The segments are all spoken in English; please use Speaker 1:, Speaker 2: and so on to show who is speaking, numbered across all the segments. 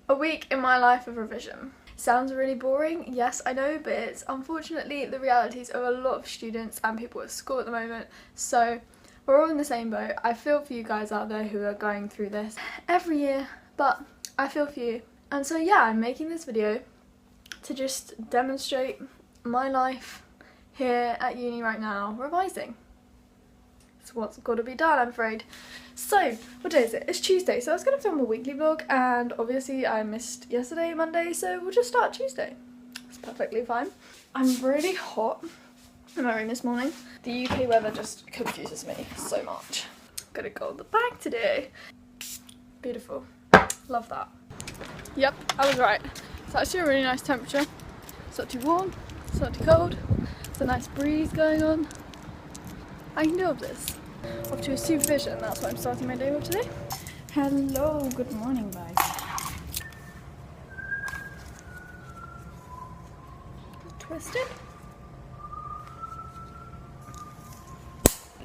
Speaker 1: A week in my life of revision. Sounds really boring, yes I know, but it's unfortunately the realities of a lot of students and people at school at the moment, so we're all in the same boat. I feel for you guys out there who are going through this every year, but I feel for you. And so yeah, I'm making this video to just demonstrate my life here at uni right now, revising. It's what's got to be done, I'm afraid. So, what day is it? It's Tuesday, so I was going to film a weekly vlog, and obviously I missed yesterday, Monday, so we'll just start Tuesday. It's perfectly fine. I'm really hot in my room this morning. The UK weather just confuses me so much. Gotta go on the bag today. Beautiful. Love that. Yep, I was right. It's actually a really nice temperature. It's not too warm, it's not too cold. There's a nice breeze going on. I can deal with this. Off to a supervision, that's what I'm starting my day with today. Hello, good morning guys. Twisted.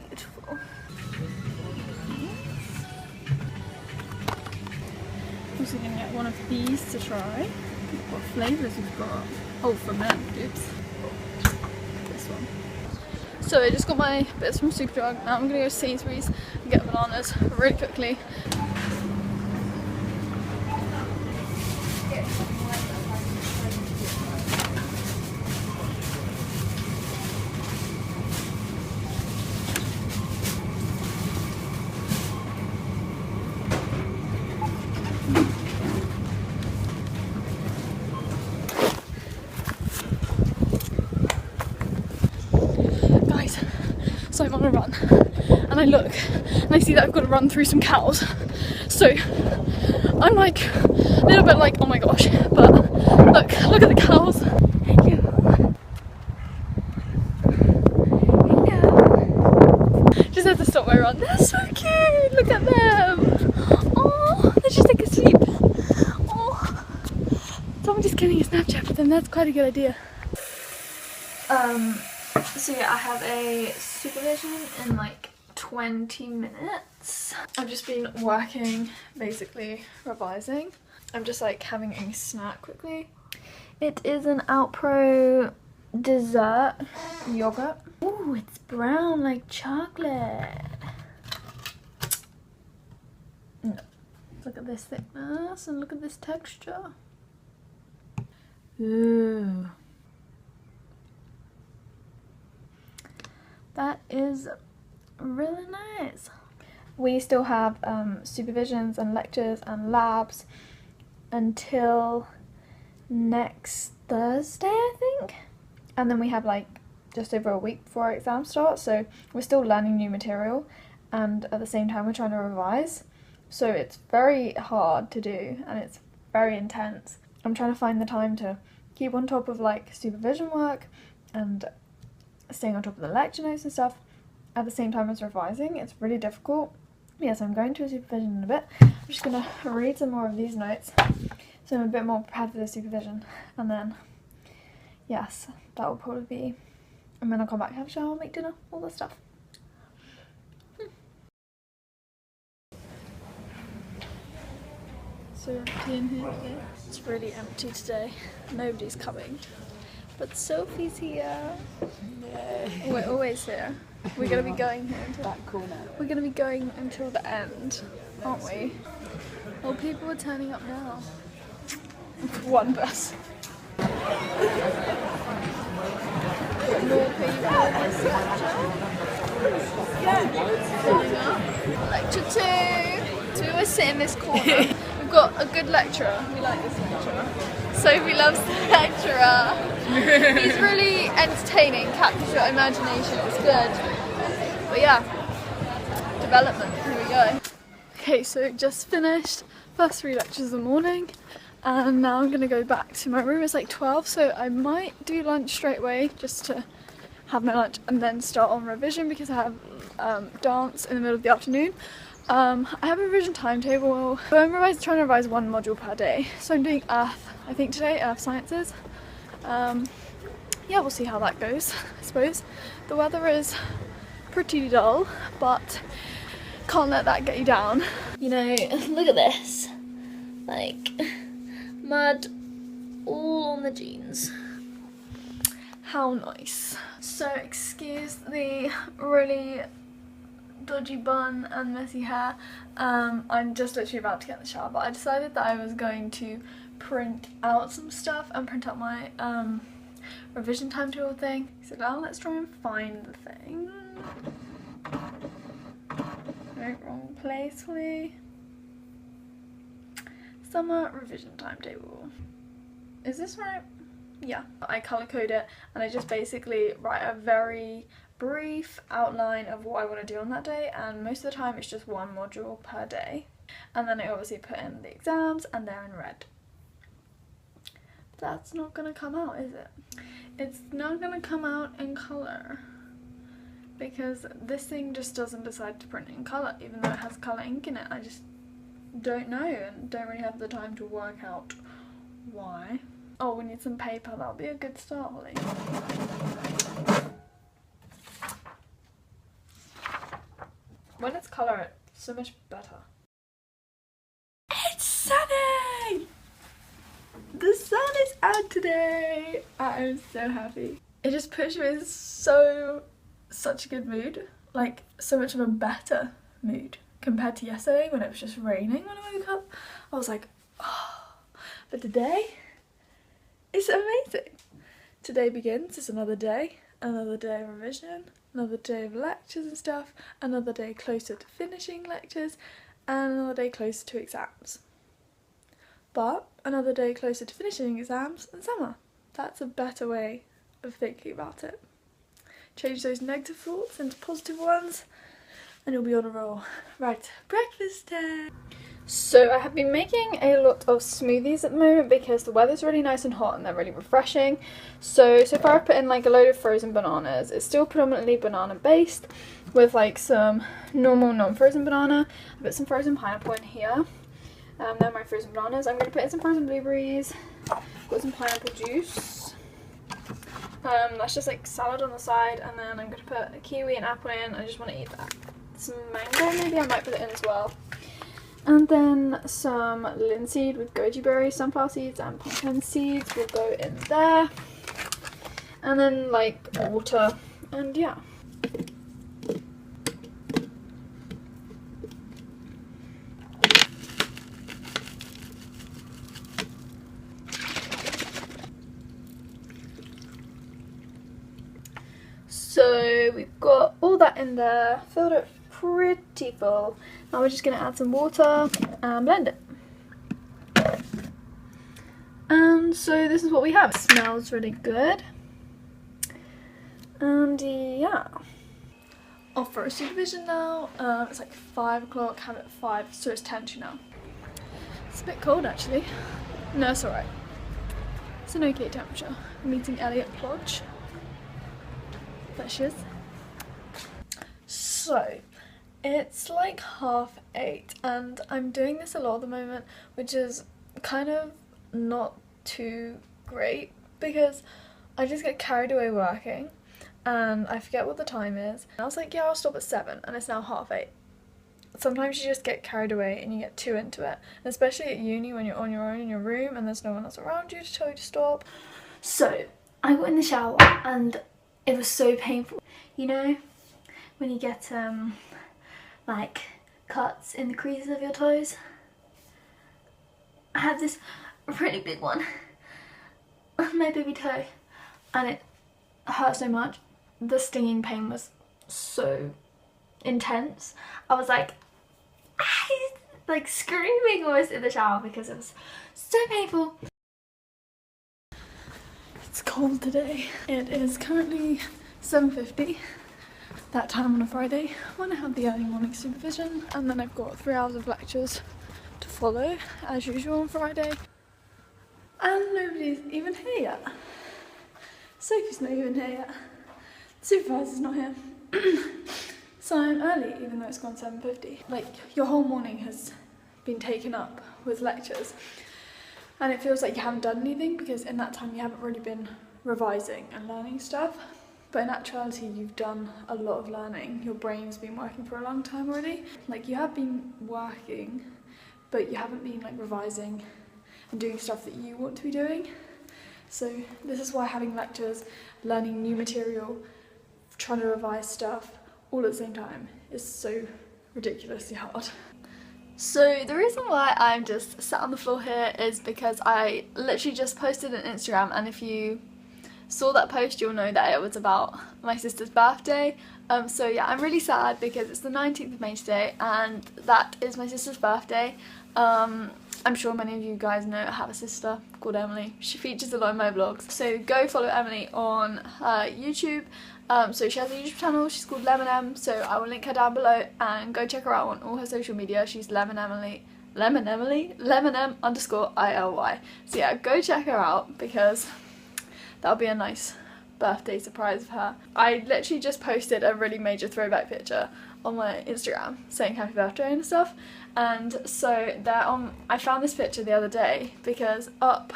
Speaker 1: Beautiful. Also gonna get one of these to try. What flavours we've got? Oh, for men, oops. This one. So I just got my bits from Superdrug. Now I'm gonna go to Sainsbury's and get bananas really quickly. So I'm on a run and I look and I see that I've got to run through some cows, so I'm like a little bit like, oh my gosh, but look at the cows. Hello. Hello. Just had to stop my run. They're so cute, look at them. Oh, they're just like asleep. Oh, someone just getting a Snapchat with them, that's quite a good idea. So yeah, I have a supervision in like 20 minutes. I've just been working, basically revising. I'm just like having a snack quickly. It is an Outpro dessert yogurt. Ooh, it's brown like chocolate. No. Look at this thickness and look at this texture. Ooh. That is really nice. We still have supervisions and lectures and labs until next Thursday, I think. And then we have like just over a week before our exam starts, so we're still learning new material and at the same time we're trying to revise. So it's very hard to do and it's very intense. I'm trying to find the time to keep on top of like supervision work and staying on top of the lecture notes and stuff at the same time as revising. It's really difficult. Yes, I'm going to a supervision in a bit. I'm just going to read some more of these notes so I'm a bit more prepared for the supervision, and then yes, that will probably be, and then I'll come back, have a shower, make dinner, all that stuff. So empty in here today. It's really empty today. Nobody's coming. But Sophie's here. No. We're always here. We're gonna be going here until that corner. We're gonna be going until the end, aren't we? Well, people are turning up now. One bus. More people in this lecture. Lecture 2. So we always sit in this corner. We've got a good lecturer. We like this lecturer. Sophie loves the lecturer. He's really entertaining, captures your imagination, it's good. But yeah, development, here we go. Okay, so just finished first 3 lectures of the morning and now I'm gonna go back to my room. It's like 12, so I might do lunch straight away just to have my lunch and then start on revision because I have dance in the middle of the afternoon. I have a revision timetable, but I'm trying to revise 1 module per day. So I'm doing Earth, I think today, Earth Sciences. Yeah, we'll see how that goes, I suppose. The weather is pretty dull, but can't let that get you down. You know, look at this. Like, mud all on the jeans. How nice. So excuse the really dodgy bun and messy hair. I'm just literally about to get in the shower, but I decided that I was going to print out some stuff and print out my revision timetable thing. So now let's try and find the thing. No, wrong place for me. Summer revision timetable. Is this right? Yeah. I colour code it and I just basically write a very brief outline of what I want to do on that day, and most of the time it's just one module per day, and then I obviously put in the exams and they're in red. That's not gonna come out, is it? It's not gonna come out in colour because this thing just doesn't decide to print in colour, even though it has colour ink in it. I just don't know and don't really have the time to work out why. Oh, we need some paper. That'll be a good start, Holly. When it's colour, it's so much better. It's sunny! The sun is out today! I am so happy. It just puts me in such a good mood. Like, so much of a better mood compared to yesterday when it was just raining when I woke up. I was like, oh. But today, it's amazing. Today begins, it's another day of revision, another day of lectures and stuff, another day closer to finishing lectures, and another day closer to exams. But another day closer to finishing exams and summer. That's a better way of thinking about it. Change those negative thoughts into positive ones and you'll be on a roll. Right, breakfast time. So I have been making a lot of smoothies at the moment because the weather's really nice and hot and they're really refreshing. So far I've put in like a load of frozen bananas. It's still predominantly banana based with like some normal non-frozen banana. I put some frozen pineapple in here. They're my frozen bananas. I'm going to put in some frozen blueberries. Got some pineapple juice. That's just like salad on the side, and then I'm going to put a kiwi and apple in. I just want to eat that. Some mango maybe, I might put it in as well. And then some linseed with goji berries, sunflower seeds and pumpkin seeds will go in there. And then like water, and yeah. So we've got all that in there, filled it pretty full. Now we're just going to add some water and blend it. And so this is what we have. It smells really good. And yeah. Off for a supervision now. It's like 5 o'clock, have it at 5, so it's 10 to now. It's a bit cold actually. No, it's alright. It's an okay temperature. I'm meeting Elliot Plodge. There she is. So, it's like 8:30 and I'm doing this a lot at the moment, which is kind of not too great because I just get carried away working and I forget what the time is. And I was like, yeah, I'll stop at 7 and it's now 8:30. Sometimes you just get carried away and you get too into it, and especially at uni when you're on your own in your room and there's no one else around you to tell you to stop. So, I got in the shower and it was so painful. You know, when you get like cuts in the creases of your toes? I have this really big one on my baby toe and it hurt so much. The stinging pain was so intense. I was like screaming almost in the shower because it was so painful. It's cold today. It is currently 7:50, that time on a Friday when I have the early morning supervision, and then I've got 3 hours of lectures to follow as usual on Friday. And nobody's even here yet. Sophie's not even here yet. The supervisor's not here. So I'm early even though it's gone 7:50. Like, your whole morning has been taken up with lectures. And it feels like you haven't done anything because in that time you haven't really been revising and learning stuff. But in actuality, you've done a lot of learning. Your brain's been working for a long time already. Like, you have been working, but you haven't been like revising and doing stuff that you want to be doing. So this is why having lectures, learning new material, trying to revise stuff all at the same time is so ridiculously hard. So the reason why I'm just sat on the floor here is because I literally just posted on Instagram, and if you saw that post you'll know that it was about my sister's birthday. So yeah, I'm really sad because it's the 19th of May today and that is my sister's birthday. I'm sure many of you guys know I have a sister called Emily. She features a lot in my vlogs, so go follow Emily on her YouTube. So she has a YouTube channel, she's called Lemon M, so I will link her down below, and go check her out on all her social media. She's Lemon M _ILY. So yeah, go check her out because that'll be a nice birthday surprise for her. I literally just posted a really major throwback picture on my Instagram saying happy birthday and stuff, and so I found this picture the other day because up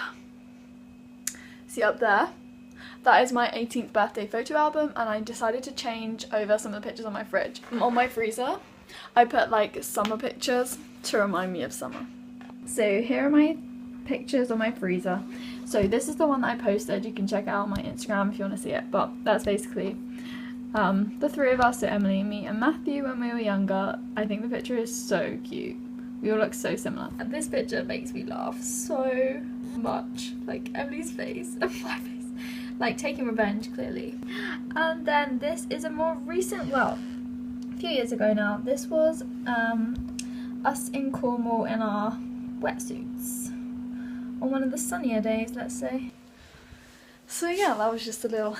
Speaker 1: there, that is my 18th birthday photo album, and I decided to change over some of the pictures on my fridge. On my freezer I put like summer pictures to remind me of summer. So here are my pictures on my freezer. So this is the one that I posted, you can check it out on my Instagram if you want to see it, but that's basically the three of us, so Emily, me and Matthew when we were younger. I think the picture is so cute. We all look so similar. And this picture makes me laugh so much, like Emily's face and my face. Like taking revenge, clearly. And then this is a more recent, well, a few years ago now. This was us in Cornwall in our wetsuits on one of the sunnier days, let's say. So yeah, that was just a little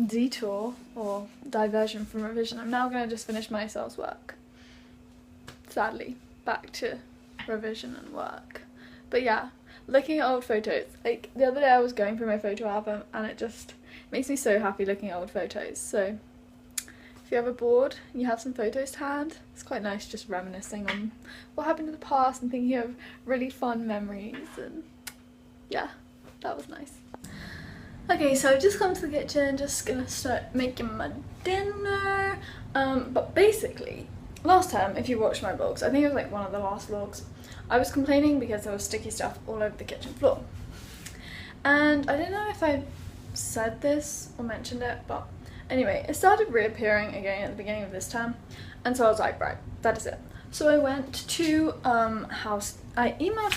Speaker 1: detour or diversion from revision. I'm now going to just finish my sales work. Sadly, back to revision and work. But yeah, looking at old photos, like the other day I was going through my photo album and it just makes me so happy looking at old photos. So if you're ever bored and you have some photos to hand, it's quite nice just reminiscing on what happened in the past and thinking of really fun memories, and yeah, that was nice. Okay, so I've just come to the kitchen, just gonna start making my dinner. But basically, last time, if you watched my vlogs, I think it was like one of the last vlogs, I was complaining because there was sticky stuff all over the kitchen floor. And I don't know if I said this or mentioned it, but anyway, it started reappearing again at the beginning of this term, and so I was like, right, that is it. So I went to I emailed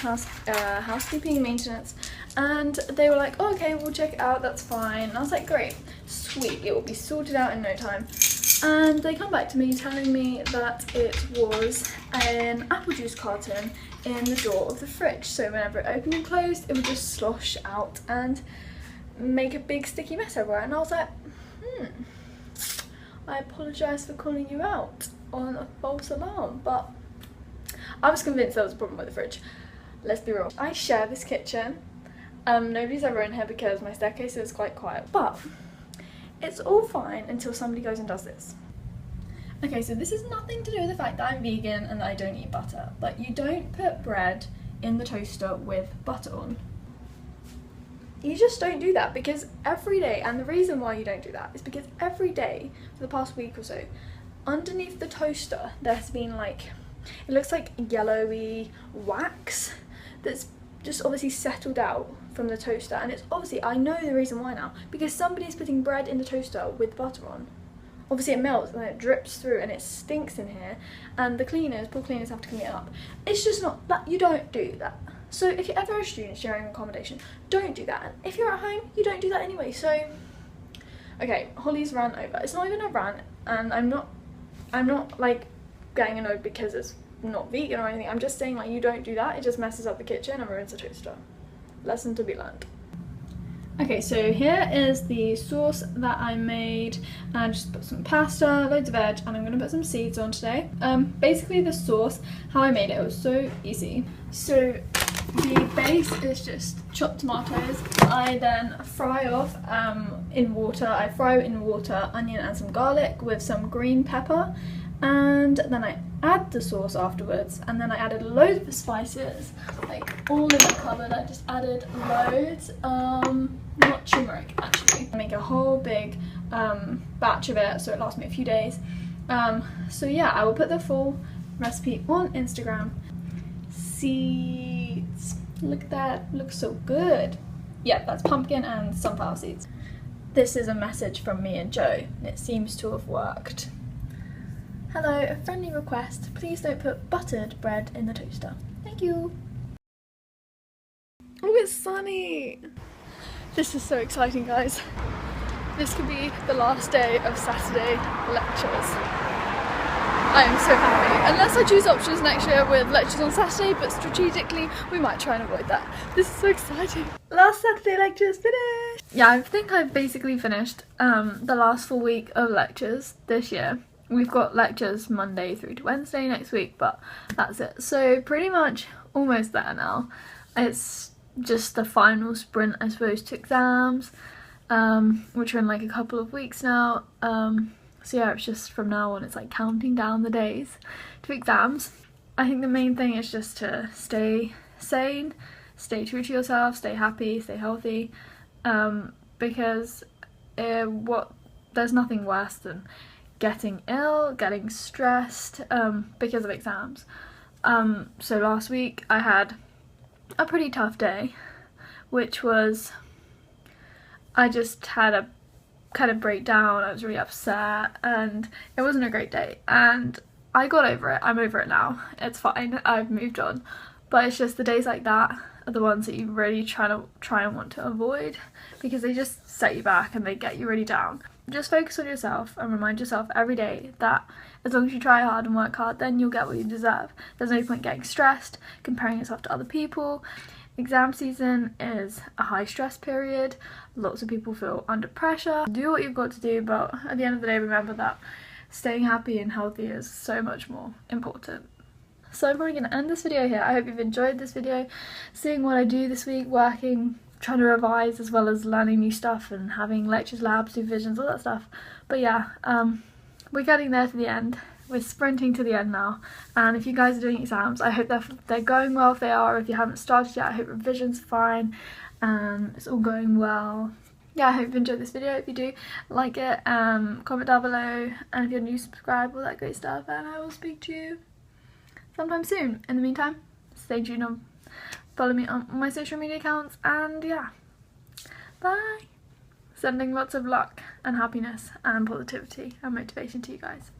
Speaker 1: housekeeping and maintenance, and they were like, oh, okay, we'll check it out, that's fine. And I was like, great, sweet, it will be sorted out in no time. And they come back to me telling me that it was an apple juice carton in the door of the fridge, so whenever it opened and closed it would just slosh out and make a big sticky mess everywhere. And I was like, I apologise for calling you out on a false alarm, but I was convinced there was a problem with the fridge. Let's be real, I share this kitchen. Nobody's ever in here because my staircase is quite quiet, but it's all fine until somebody goes and does this. Okay, so this is nothing to do with the fact that I'm vegan and that I don't eat butter, but you don't put bread in the toaster with butter on. You just don't do that, because every day, and the reason why you don't do that is because every day for the past week or so, underneath the toaster there's been like, it looks like yellowy wax that's just obviously settled out from the toaster, and it's obviously, I know the reason why now, because somebody's putting bread in the toaster with butter on. Obviously it melts and it drips through and it stinks in here, and the cleaners, poor cleaners, have to clean it up. It's just not that, you don't do that. So if you're ever a student sharing accommodation, don't do that. And if you're at home, you don't do that anyway. So okay, Holly's rant over. It's not even a rant, and I'm not like getting annoyed because it's not vegan or anything. I'm just saying, like, you don't do that. It just messes up the kitchen and ruins the toaster. Lesson to be learned. Okay, so here is the sauce that I made, and I just put some pasta, loads of veg, and I'm going to put some seeds on today. Basically the sauce, how I made it was so easy. So the base is just chopped tomatoes. I then fry off in water. I fry in water, onion and some garlic with some green pepper, and then I add the sauce afterwards, and then I added loads of spices, like all in the cupboard. I just added loads, not turmeric actually. I make a whole big batch of it so it lasts me a few days. So yeah, I will put the full recipe on Instagram. seeds. Look at that, looks so good. Yeah, that's pumpkin and sunflower seeds. This is a message from me and Joe, and it seems to have worked. Hello, a friendly request. Please don't put buttered bread in the toaster. Thank you. Oh, it's sunny. This is so exciting, guys. This could be the last day of Saturday lectures. I am so happy. Unless I choose options next year with lectures on Saturday, but strategically we might try and avoid that. This is so exciting. Last Saturday lectures finished. Yeah, I think I've basically finished the last full week of lectures this year. We've got lectures Monday through to Wednesday next week, but that's it. So pretty much almost there now. It's just the final sprint, I suppose, to exams, which are in like a couple of weeks now. So yeah, it's just from now on, it's like counting down the days to exams. I think the main thing is just to stay sane, stay true to yourself, stay happy, stay healthy, because there's nothing worse than getting ill, getting stressed because of exams. So last week I had a pretty tough day, which was, I just had a kind of breakdown. I was really upset and it wasn't a great day, and I got over it. I'm over it now. It's fine. I've moved on. But it's just the days like that are the ones that you really try and want to avoid, because they just set you back and they get you really down. Just focus on yourself and remind yourself every day that as long as you try hard and work hard, then you'll get what you deserve. There's no point getting stressed, comparing yourself to other people. Exam season is a high stress period. Lots of people feel under pressure. Do what you've got to do, but at the end of the day, remember that staying happy and healthy is so much more important. So I'm probably going to end this video here. I hope you've enjoyed this video, seeing what I do this week, working, trying to revise, as well as learning new stuff and having lectures, labs, supervisions, all that stuff. But yeah, we're getting there to the end. We're sprinting to the end now, and if you guys are doing exams, I hope they're going well. If they are, if you haven't started yet, I hope revision's fine and it's all going well. Yeah, I hope you enjoyed this video. If you do, like it, comment down below, and if you're new, subscribe, all that great stuff, and I will speak to you sometime soon. In the meantime, stay tuned on, follow me on my social media accounts, and yeah, bye. Sending lots of luck and happiness and positivity and motivation to you guys.